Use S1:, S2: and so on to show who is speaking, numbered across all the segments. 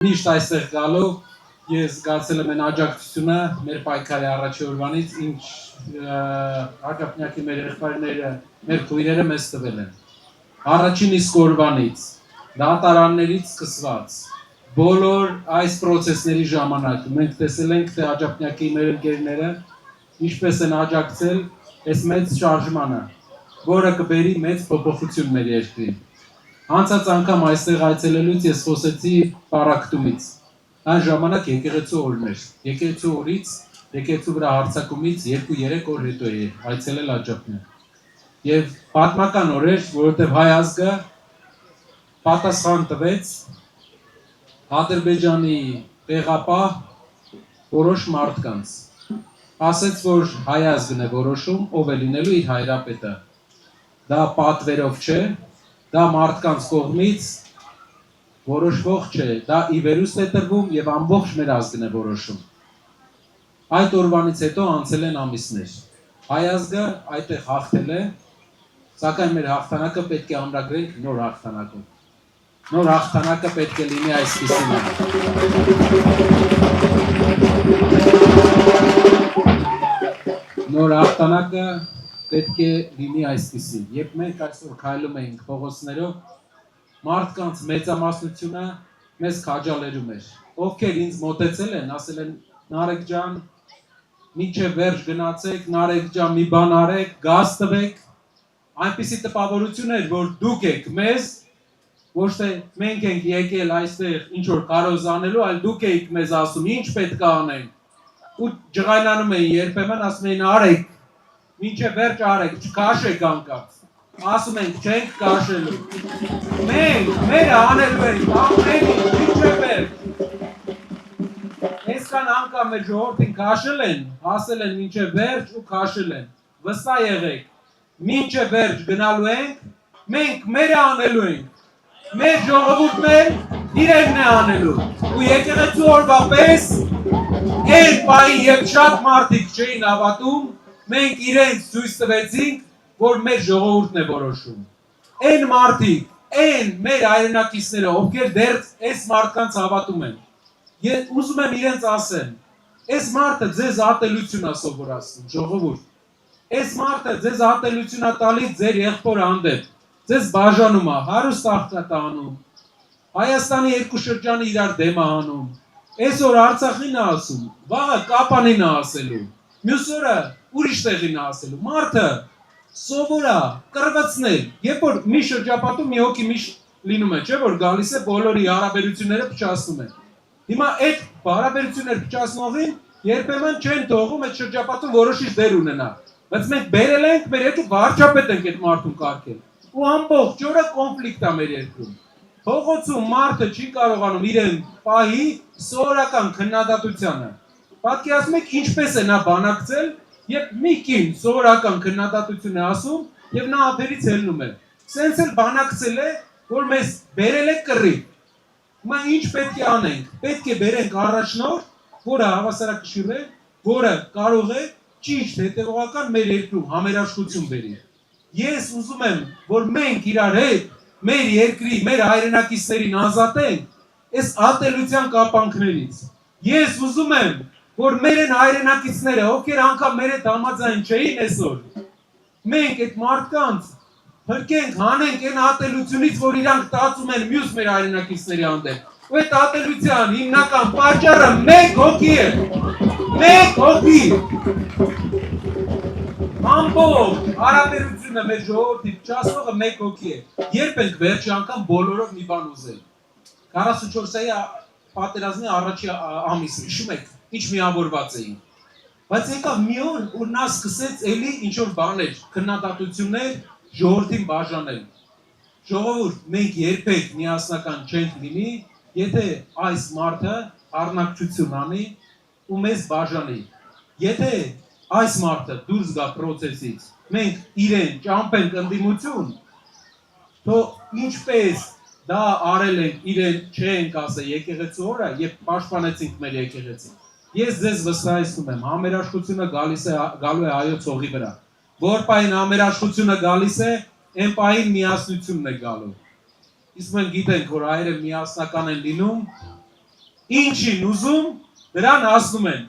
S1: Միշտ այստեղ գալով ես զգացել եմ այն աջակցությունը մեր պայքարի առաջի օրվանից, ինչ հակապնյակի մեր եղբայրները, մեր քույրերը մեզ տվել են։ Առաջին իսկ օրվանից, դատարաններից սկսված, բոլոր այս պրոցեսների ժամանակ մենք տեսել ենք, թե աջակցնյակի մեր ընկերները ինչպես են աջակցել այս մեծ շարժմանը, որը կբերի մեծ փոփոխություն մեր երկրին։ Անցած անգամ այստեղ այցելելուց ես խոսեցի պարակտումից։ Այն ժամանակ եկեղեցու օրն էր։ Եկեղեցու օրից, եկեղեցու վրա հարձակումից 2-3 օր հետո է այցելել Աջափնյակ։ Եվ պատմական օր էր, որովհետև հայ ազգը պատասխան տվեց Ադրբեջանի տեղապահ որոշ մարդկանց։ Ասեց, որ հայ ազգն է որոշում, ով է լինելու իր հայրապետը։ Դա պատվերով չէ, դա մարդկանց կողմից որոշվող չէ, դա ի վերուստ է տրվում և ամբողջ մեր ազգն է որոշում։ Այդ օրվանից հետո անցել են ամիսներ։ Հայ ազգը այդտեղ հաղթել է, սակայն մեր հաղթանակը պետք է ամրագրենք նոր հաղթանակով։ Նոր հաղթանակը պետք է լինի այսպիսին։ Նոր հաղթանակը պետք է լինի այսպիսին։ Երբ մենք այսօր քայլում էինք փողոցներով, մարդկանց մեծամասնությունը մեզ քաջալերում էր։ Ովքեր ինձ մոտեցել են, ասել են Նարեկ ջան, մինչև վերջ գնացեք, Նարեկ ջան, մի բան արեք, գազ տվեք։ Այնպիսի տպավորություն էր, որ դուք եք մեզ, ոչ թե մենք ենք եկել այստեղ ինչ որ կարոզանելու, այլ դուք եք մեզ ասում, ինչ պետք է անենք։ Ու ջղայնանում էին երբեմն, ասում էին արեք, մինչև վերջ արեք, չքաշեք անկապ։ Ասում ենք չենք կաշելու։ Մենք մերը անելու ենք, ամեն ինչ մինչև վերջ։ Այսքան անգամ մեր ժողովրդին քաշել են, ասել են մինչև վերջ ու քաշել են։ Վստահ եղեք, մինչև վերջ գնալու ենք, մենք մերը անելու ենք։ Մեր ժողովուրդն էլ իրենն է անելու։ Ու եկեղեցու օրվա պես այն պահին, երբ շատ մարդիկ չէին հավատում, մենք իրենց ցույց տվեցինք, որ մեր ժողովուրդն է որոշում։ Այն մարդիկ, այն մեր հայրենակիցները, ովքեր դեռ այս մարդկանց հավատում են։ Ես ուզում եմ իրենց ասեմ, այս մարդը ձեզ ատելություն է սովորացնում, ժողովուրդ։ Այս մարդը ձեզ ատելություն է տալիս ձեր եղբոր հանդեպ, ձեզ բաժանում է, հարուստ աղքատ անում, Հայաստանի երկու շրջանը իրար դեմ է անում, այսօր Արցախին է ասում, վաղը Կապանին է ասելու, մյուս օրը ուրիշ տեղին է ասելու, մարդը սովոր է կռվացնել, երբ որ մի շրջապատում մի հոգի միշտ լինում է, չէ՞ որ գալիս է բոլորի հարաբերությունները փչացնում են։ Հիմա այդ հարաբերությունները փչացնողին երբեմն չեն թողում այդ շրջապատում որոշիչ դեր ունենա, բայց մենք բերել ենք մեր հետ ու վարչապետ ենք այդ մարդուն կարգել։ Ու ամբողջ օրը կոնֆլիկտ է մեր երկրում։ Փողոցում մարդը չի կարողանում իրեն պահի սովորական քննադատությանը։ Պատկերացնում եք ինչպես է նա բանակցել, երբ մի կին սովորական քննադատություն է ասում եւ նա ափերից ելնում է։ Սենց էլ բանակցել է, որ մեզ բերել է կռիվ։ Հիմա ինչ պետք է անենք։ Պետք է բերենք առաջնորդ, որը հավասարակշիռ է, որը կարող է ճիշտ հետևողական մեր երկրում համերաշխություն բերի։ Ես ուզում եմ, որ մենք իրար հետ մեր երկրի, մեր հայրենակիցներին ազատենք այս ատելության կապանքներից։ Ես ուզում եմ, որ մեր են հայրենակիցները, ովքեր անգամ մեր հետ համաձայն չէին այսօր, մենք այդ մարդկանց փրկենք, հանենք այն ատելությունից, որ իրանք տածում են մյուս մեր հայրենակիցների հանդեպ։ Ու այդ ատելության հիմնական պատճառը մեկ հոգի է։ Մեկ հոգի։ Ամբողջ հարաբերությունը մեր ժողովրդի փչացնողը մեկ հոգի է։ Երբ ենք վերջի անգամ բոլորով մի բան ուզել։ 44-ի պատերազմի առաջի ամիսը, հիշում եք, ինչ միավորված էին։ Բայց եկավ մի օր, որ նա սկսեց էլի ինչ-որ բաներ, քննադատություններ ժողովրդին բաժանել։ Ժողովուրդ, մենք երբեք միասնական չենք լինի, եթե այս մարդը առնակցություն անի ու մեզ բաժանի։ Եթե այս մարդը դուրս գա պրոցեսից, մենք իրեն ճամփենք ընդդիմություն, թո ինչպես դա արել ենք իրեն չենք ասել եկեղեցու օրը, երբ պաշտպանեցինք մեր եկեղեցին։ Ես ձեզ վստահեցնում եմ, համերաշխությունը գալու է հայոց հողի վրա։ Որ պահին համերաշխությունը գալիս է, այն պահին միասնությունն է գալու։ Իսկ մենք գիտենք, որ հայերը միասնական են լինում ինչին ուզում, դրան հասնում են։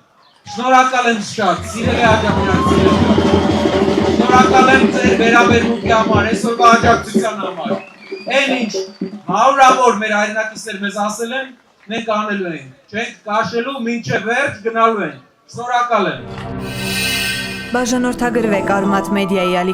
S1: Շնորհակալ եմ շատ, սիրելի աջակցություններ։ Շնորհակալ եմ ձեր վերաբերմունքի համար, այսօրվա աջակցության համար։ Այն ինչ հարյուրավոր մեր հայրենակիցներ մեզ ասել են, մենք անելու ենք։ Չենք կաշելու, մինչև վերջ գնալու ենք։ Շնորհակալ եմ։
S2: Բաժանորդագրվեք Արմաթ մեդիայի